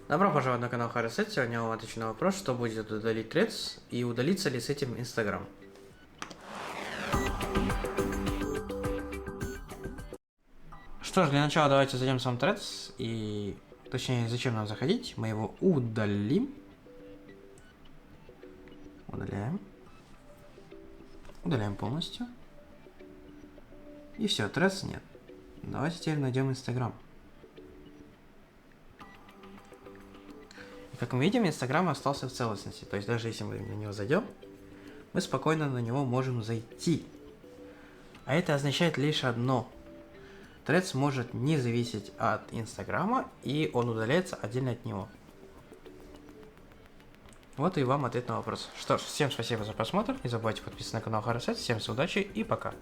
Добро пожаловать на канал Харасет. Сегодня я вам отвечу на вопрос, что будет удалить Threads и удалится ли с этим Instagram. Что ж, для начала давайте зайдем в сам Threads и... Точнее, зачем нам заходить? Мы его удалим. Удаляем. Удаляем полностью. И все, Threads нет. Давайте теперь найдем Instagram. Как мы видим, Инстаграм остался в целостности, то есть даже если мы на него зайдем, мы спокойно на него можем зайти. А это означает лишь одно. Threads может не зависеть от Инстаграма, и он удаляется отдельно от него. Вот и вам ответ на вопрос. Что ж, всем спасибо за просмотр, не забывайте подписываться на канал Харасет, всем удачи и пока.